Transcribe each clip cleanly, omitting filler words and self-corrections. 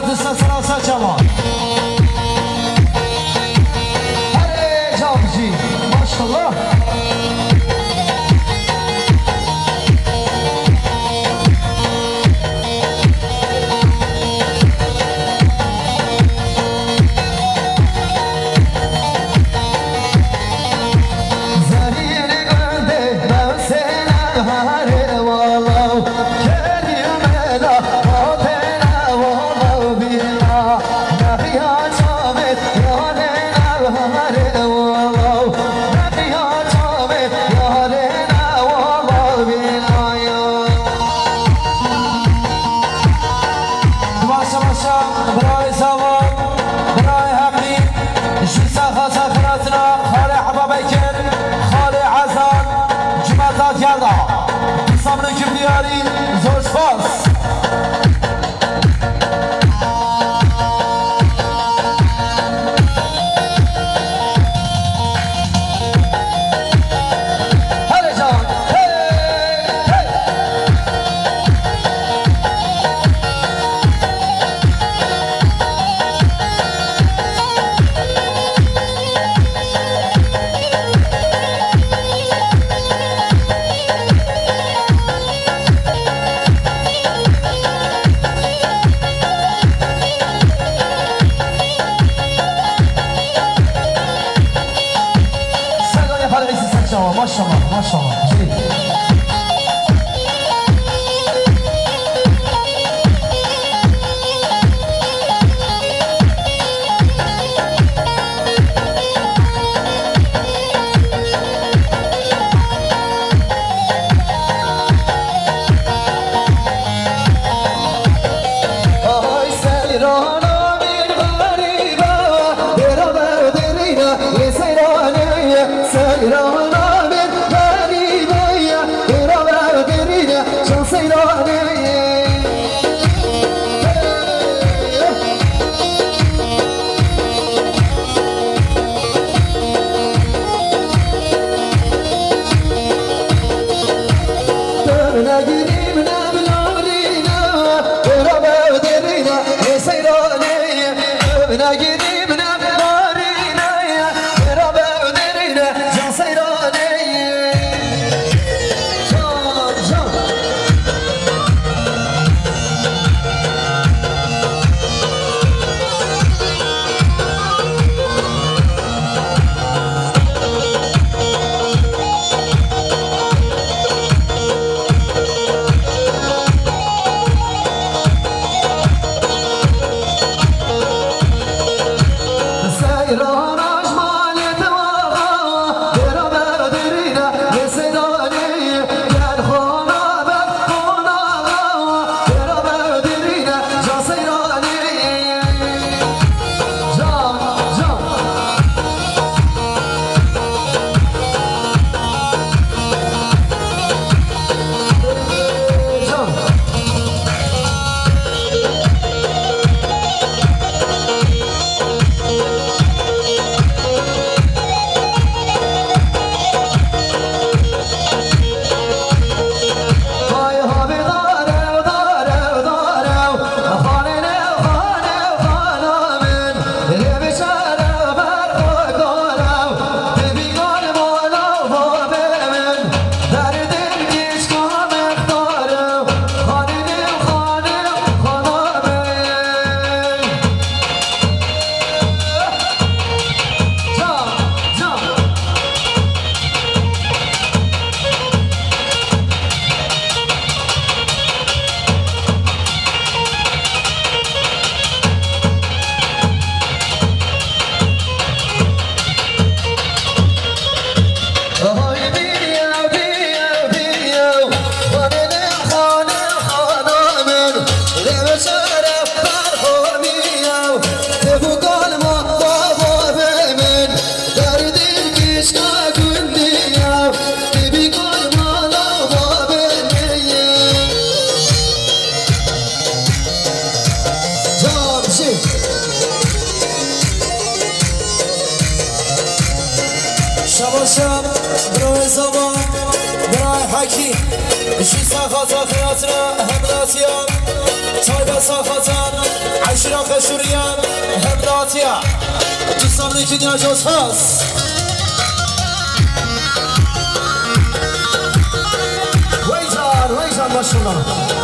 دوستان سلام جوان هره جامجی ماشالله شباشم برای زبان برای حکی شی ساخات آخراتنا همراتیان تایب ساخاتان عشرة خشوريان هم ناتيا جسم لكن يا جوز فاس ويزان ما شاء الله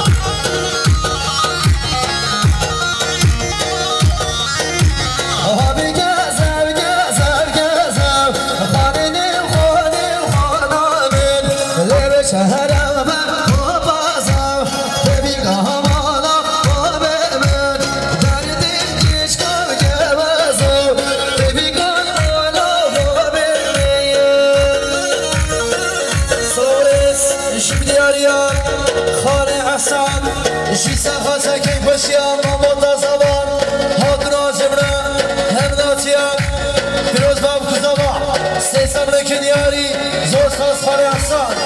باشیم آماده زبان هاتنا جبرا هم ناتیان پیروز باب کزابا سیسم لکن یاری زور خاص خالی احسان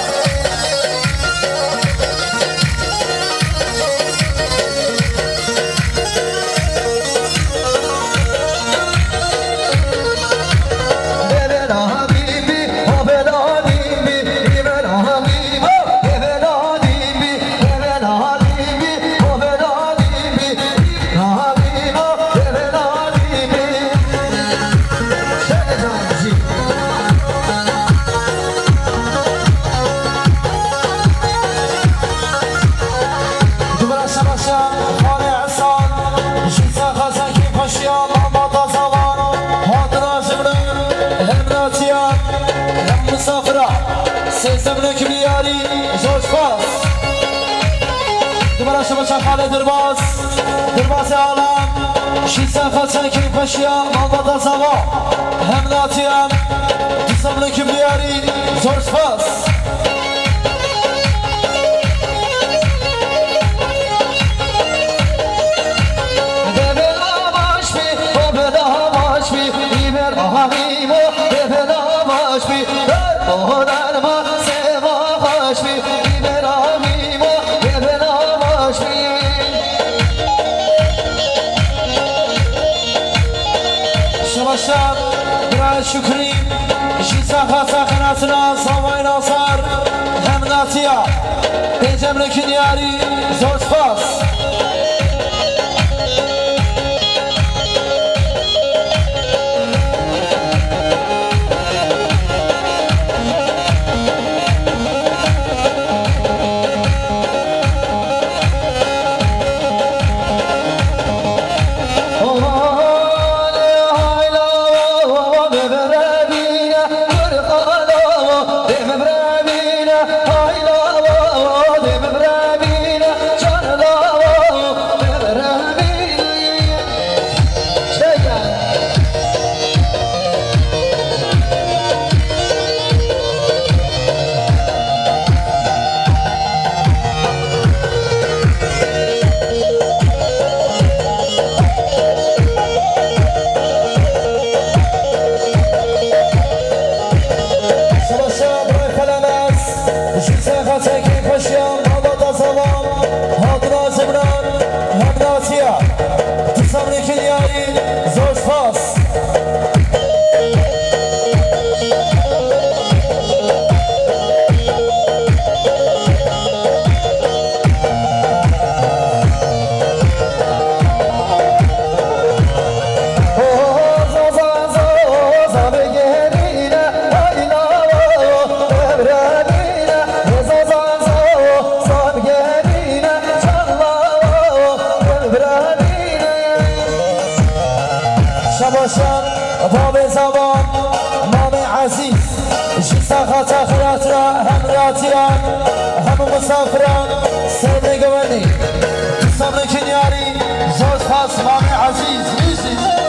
درباز عالم شیسه خلصه که پشیا مالبادا زوا هم ناتیان جسم لکی بیاری زور سپاس شكري شيسا خاصة خناتنا صومي ناصر هم ناتيا بيجم لكن ياري زور سباس مسافران سيدي قواني صبري كنياري زوج خاص مامي عزيز ميزي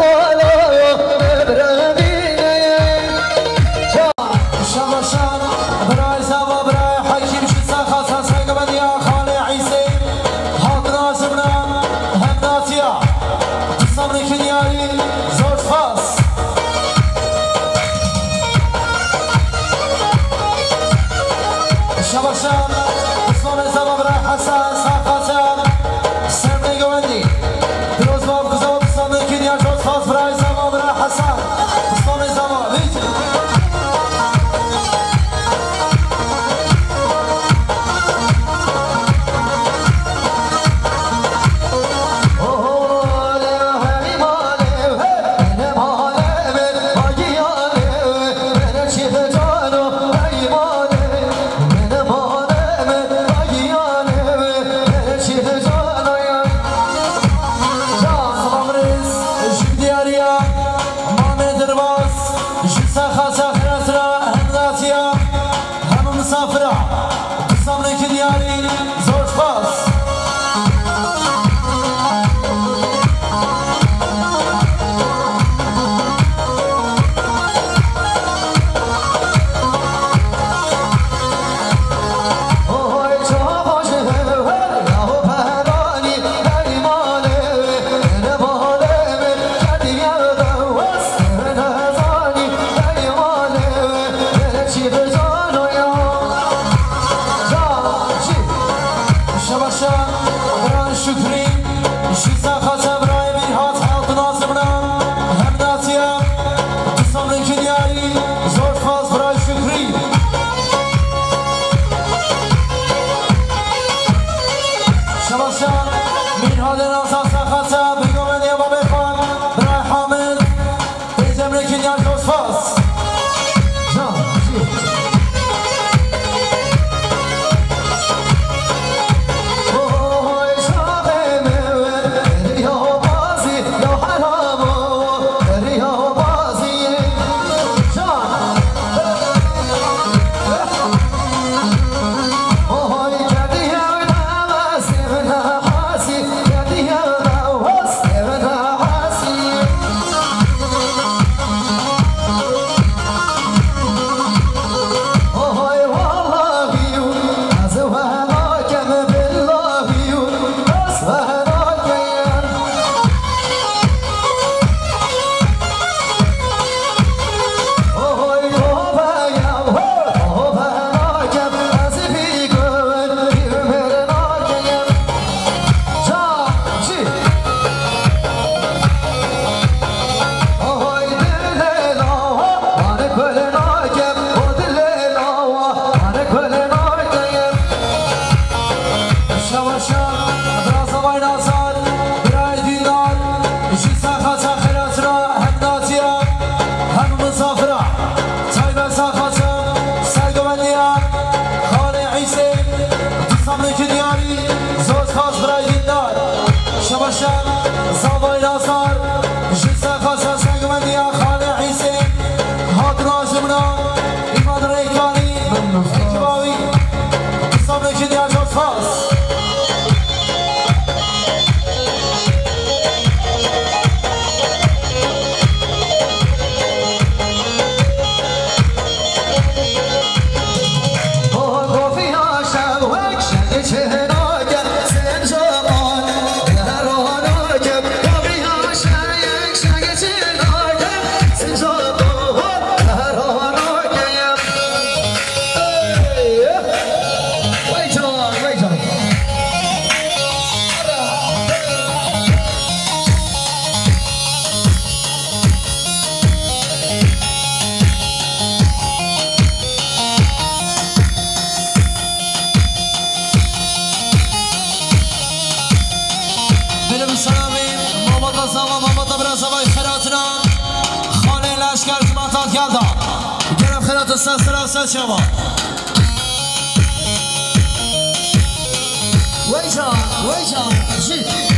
Oh کنیاری زود فاس شباشم اسمان زمان برای حسن ساقاتم سرمی گوندی دروز باب کزا اسمان کنیار زود فاس برای زمان برای حسن اسمان زمان بیت شما ویجا جید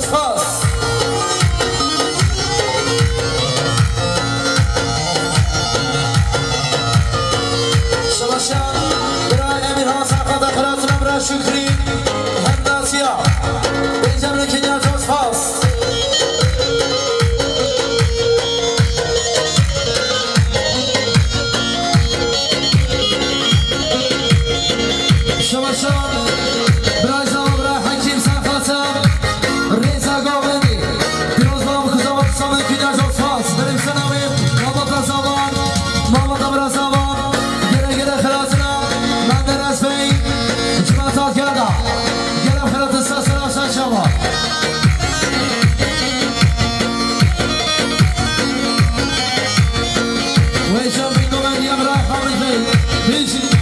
فاس شباشان برای امیر ها سرقه دخلاتنا برای شکری هنداسیا بنجامین کنیار جوز فاس شباشان برای زمان برای حکیم سرخاتا ریزا گاوندی پیروز بام خزاوات سامان کنیار جوز فاس بریم سنویم مابا زمان مابا برای زمان گره گره خلاتنا من در اسبی جمعتات کرده گرم خلات استاسر آشان شما ویشم بینو من دیم رای خامنی بی بیشی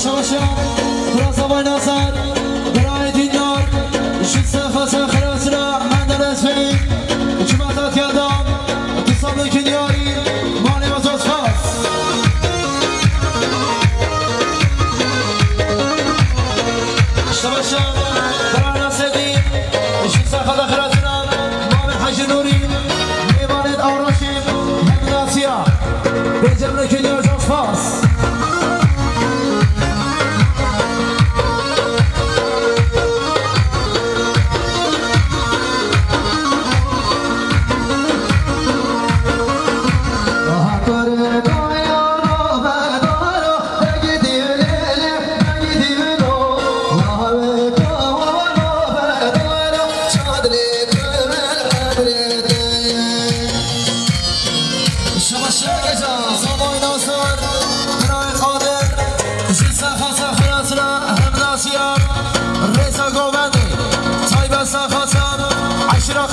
شوشان دراسة ويناصر براي دينار شد خاصة خلاصنا من الاسفين جماعات يادام اتصال الكنياري مالي وزوز خاص شوشان براي ناسدين شد خاصة خلاصنا مالي حاج نوري ميبانيد أوراشيم هم ناسيا بيجرنا كنيار زوز خاص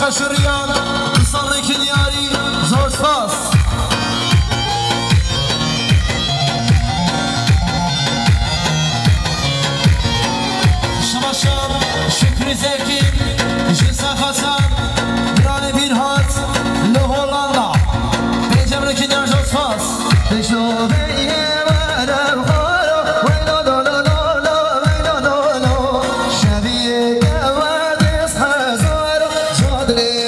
خشريان صلي كنياري زوج فاس شمشان شكري زكي جنسا خسان براني بيرهات لهولندا بيجمر كنيار زوج فاس بيشلو بيه وانا الخارو ويلو لو لو لو لو ويلو لو لو شبيه كوادس حزارو صدري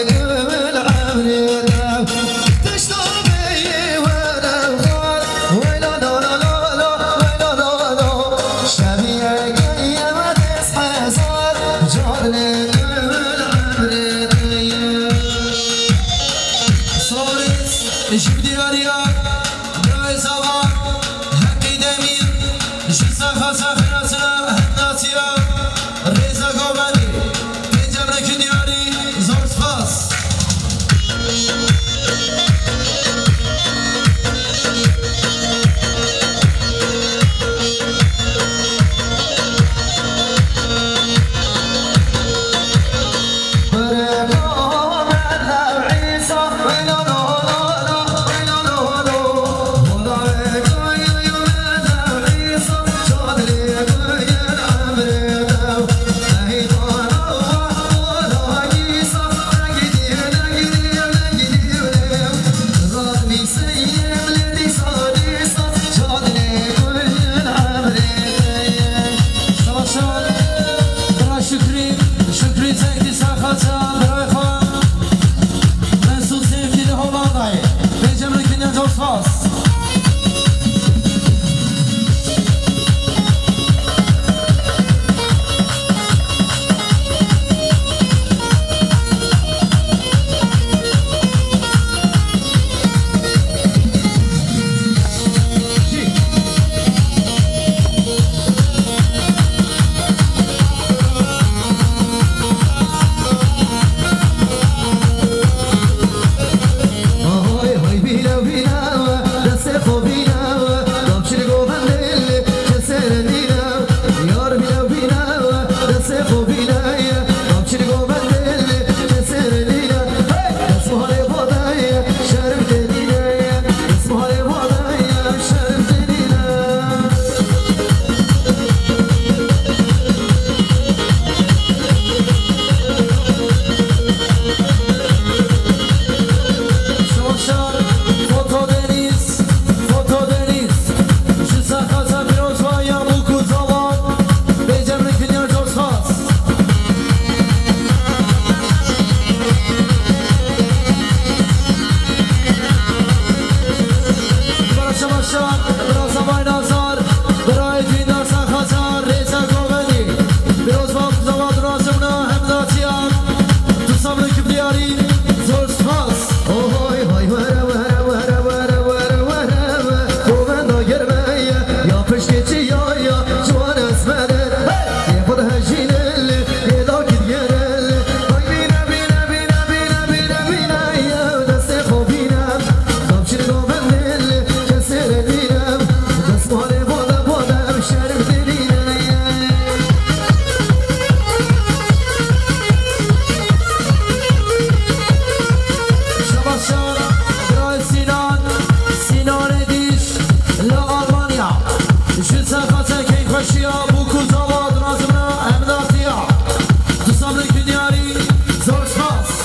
Yeah. خوشیا بوکو زواد نازمنا همداتیا دوستان کنیاری زورسپاس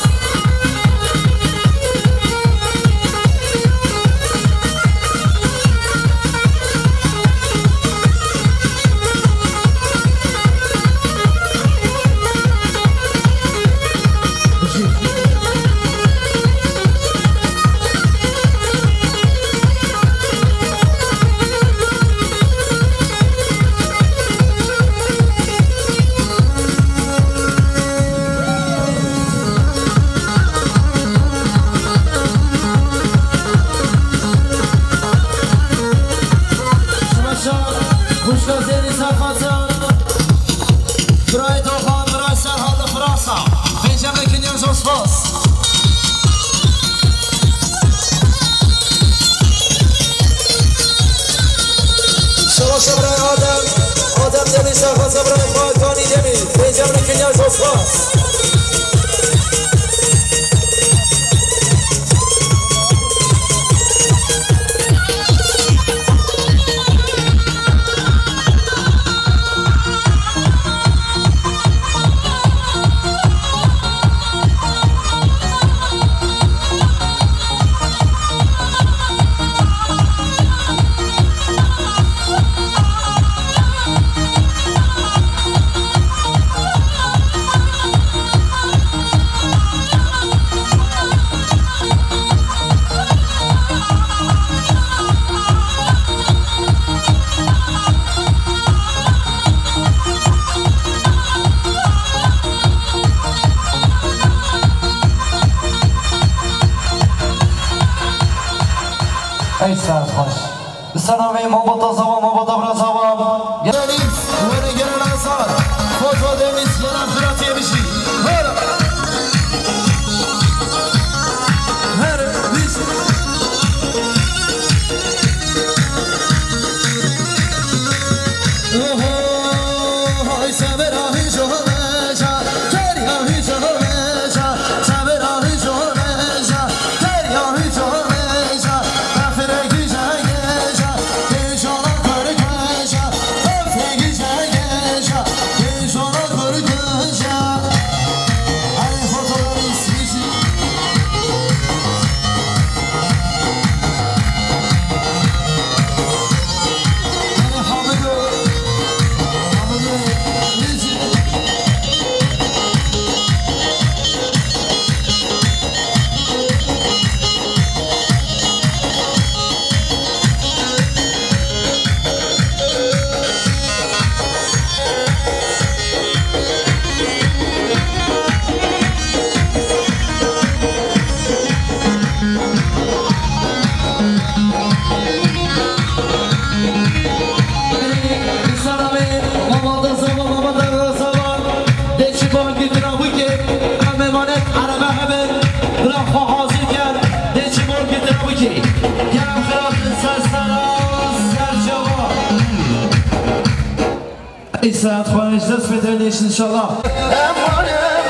ساعت خواهش دست بترنیش انشالله امان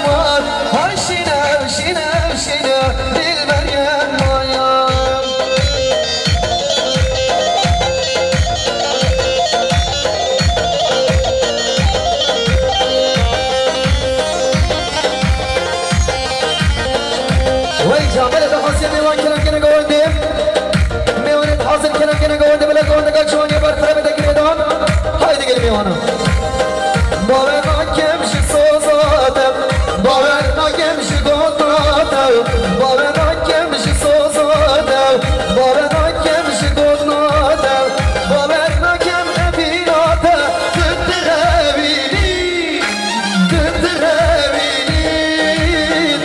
امان های شینه شینه شینه دل بریم مایم وی جامل تخصیه میوان کنم کنه گوندیم میوانت حاصل کنم کنه گونده بلا گونده که شوانی برطرف دگریدان های دیگر میوانم باور نکم شی سوزادم باور نکم شی گندادم باور نکم شی سوزادم باور نکم شی گندادم باور نکم ابیناده تدربینی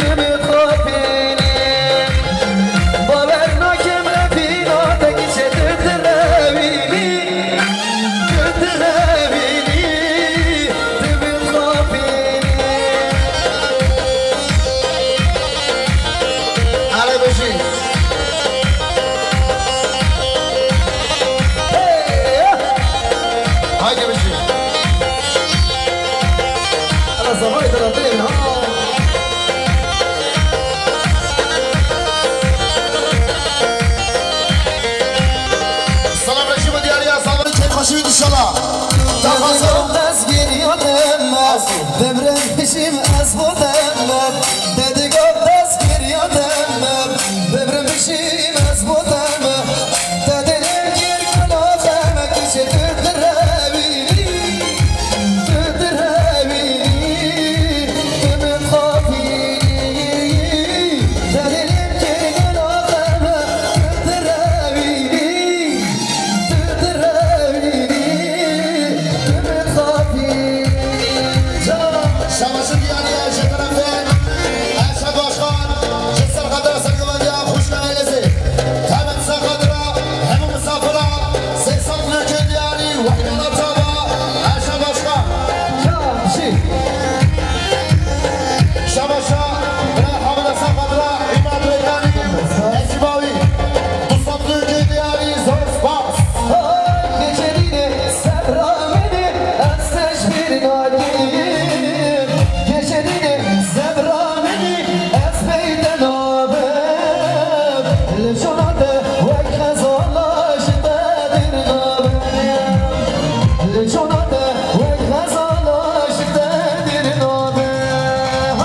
دمت خافینی باور نکم ابیناده که تدربینی سخاصم دست گریادم دبرم پیشیم از بودم ددگاه دست گریادم دبرم پیشیم از بودم ددلم گیر کلاخم کشه دردر روی دمت خافی ددلم گیر کلاخم دردر روی دمت خافی شماشو گیانی عشق رفت عشق باشخان جسر قدر سرگوندی خوش کنیلزی تمت سخدر همون مسافرها سیسان نکن دیانی وحی نبتابا عشق باشخان شماشا برای حامل سخدر ایمان ریدانی اجباوی دوستان نکن دیانی زور سپاس گشنینه سبرامنه استش bir nadim گشنینه سبرامنه از بیدن آبم لجناده وک خزالاش دادین نابم لجناده وک خزالاش دادین نابم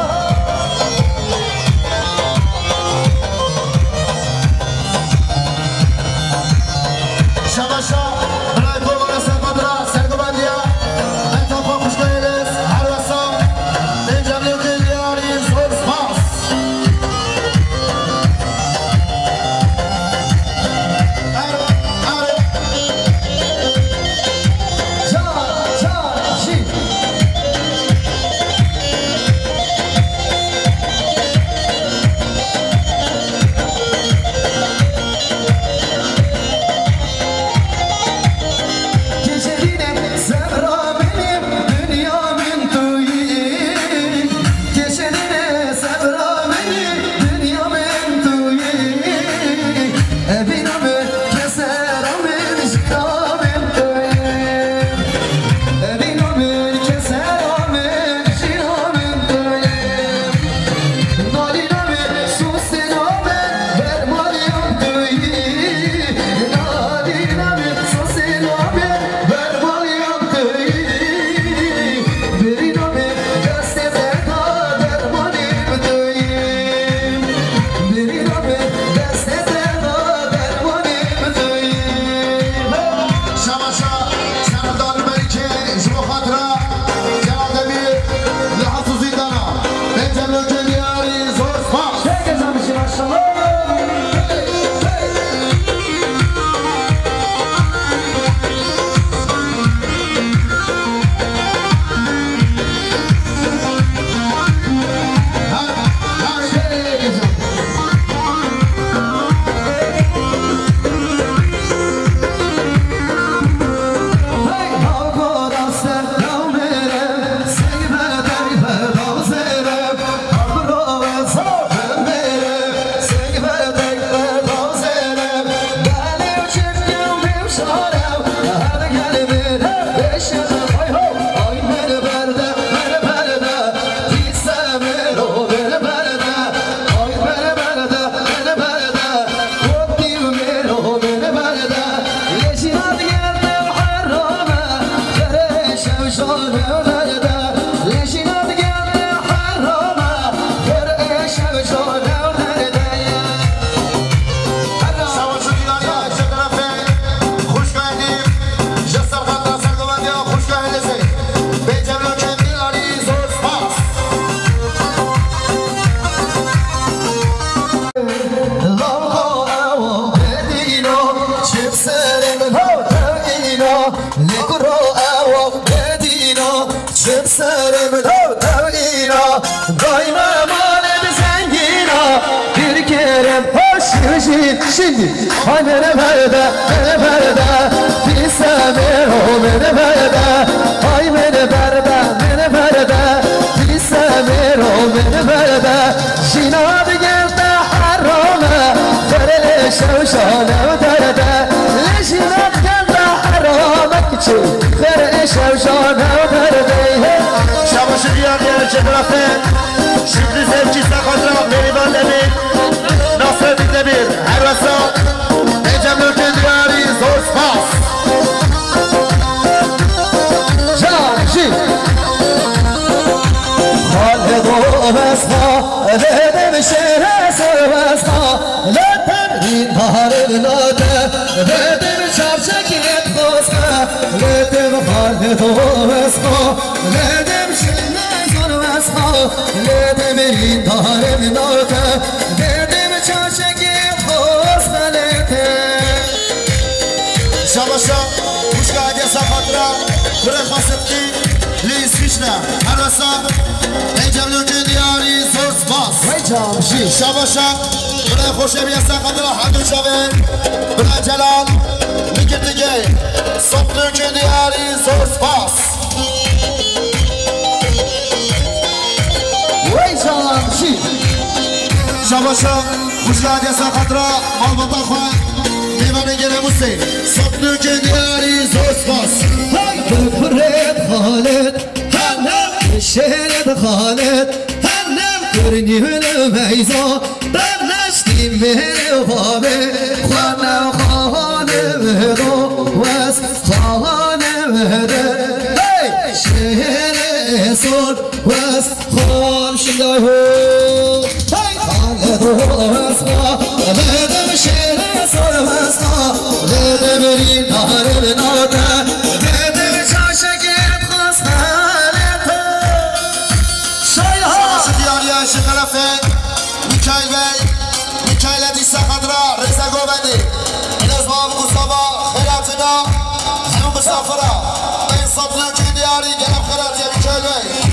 شماشا برای دوباره سرقدرا سرگوبندیا انتفا خوش کنیلیز هر وسا اینجا نیوکی دیاری زور سپاس شی گشنینه سبرامنه دنیامın تویی گشنینه سبرامنه دنیامın تویی ebinamı keseramın şiramın تویی ebinamı keseramın şiramın تویی nalinamı susinamın vermalıyım تویی nalinamı susinamın vermalıyım تویی birinamı deste zeda dermanım تویی birinamı deste zeda dermanım تویی شماشا سردار ملکه جمع خاطرا جلال دبیر لحظوزی دانا اینجا نیوکی دیاری زور سپاس Herkese maşallah. شماشو گیانی عشق رفت خوش کنیلیم جسر قدر سرگوندیا خوش کنیلزی اینجا نیوکی دیاری زور سپاس Şimdi ay beni perde bir sever o beni perde ay beni perde bir sever o beni perde şinad geldi harame terele şevşane derde leşinad geldi harame küçük terele şevşane derde شماشو گیانی عشق رفت شکلی زفچی سخدرا میریبان دبیر ناصر دبیر هر وسا اینجا نیوکی دیاری زور سپاس بدم شهر سوستا لتن بهار لاته بدم چارچکیت خوستا لتن بهار توستا لدم شهر سوستا لدم این بهار لاته بدم چارچکیت خوستا لتن شباشا مشكلة دي سافاترا برا خاصتي لي سفيشنا هرسا نجملو جدياري زورس باس ويجام شي شباشا برا خوشي بيا سافاترا حدو شبين برا جلال نكتجي صفلو جدياري زورس باس ويجام شي شباشا مشكلة دي سافاترا مالبطا خوان دیوانه گره موسی صبح جدیاری زوز باس بفرد خالد هم شهرت خالد هم کرنی میزا برنشتیم مهر بابه خانه خانه مهدو وز خانه مهده شهر سر وز خان شدایو خالد وز خانه شهر سر وز خانه برین داره بناده بده چاشگیر خواست خالده شایها شدیاری عشق خلفه میکایل بی میکایل دیسا خدرا رزا گوبندی این از باب گستابا خیراتنا همون مسافرا این صبح جدیاری گرم خیراتی میکایل بی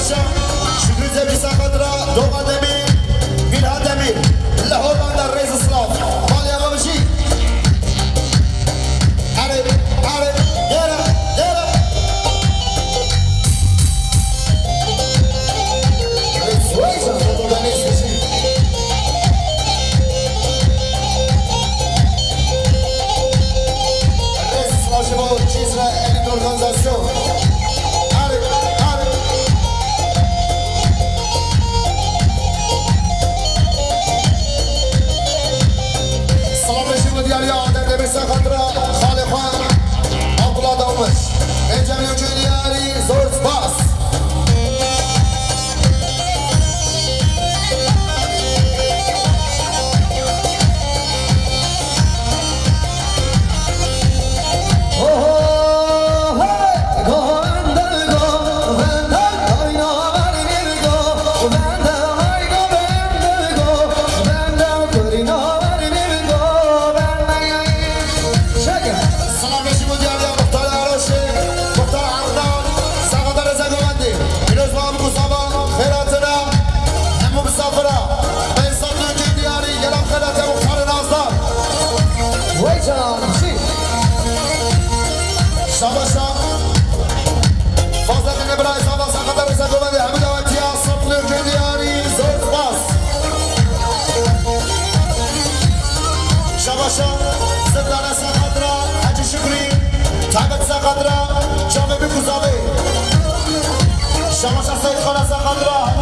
شباشا شكري زبي ساقدرا دوغا دمي ميلها دمي لاهور بندر رئيس الصلاف مال يا غمشي عرب عرب ديرا ديرا سويسا فوتو دانيس بشي الرئيس الصلاف شباب تشيسرا اليت اورغانيزاسيون ديالي عادة بس خضراء خالقان أطلع دومش إنجام يوجي ديالي زور باس شباشا فاضل من براي صباح سقطر رزقومدي حمد وانتيا صفر جدياري زور باس شباشا زدنا سقطرا حجي شكري تعبت سقطرا جامع بكوزابي شباشا سيد خلا سقطرا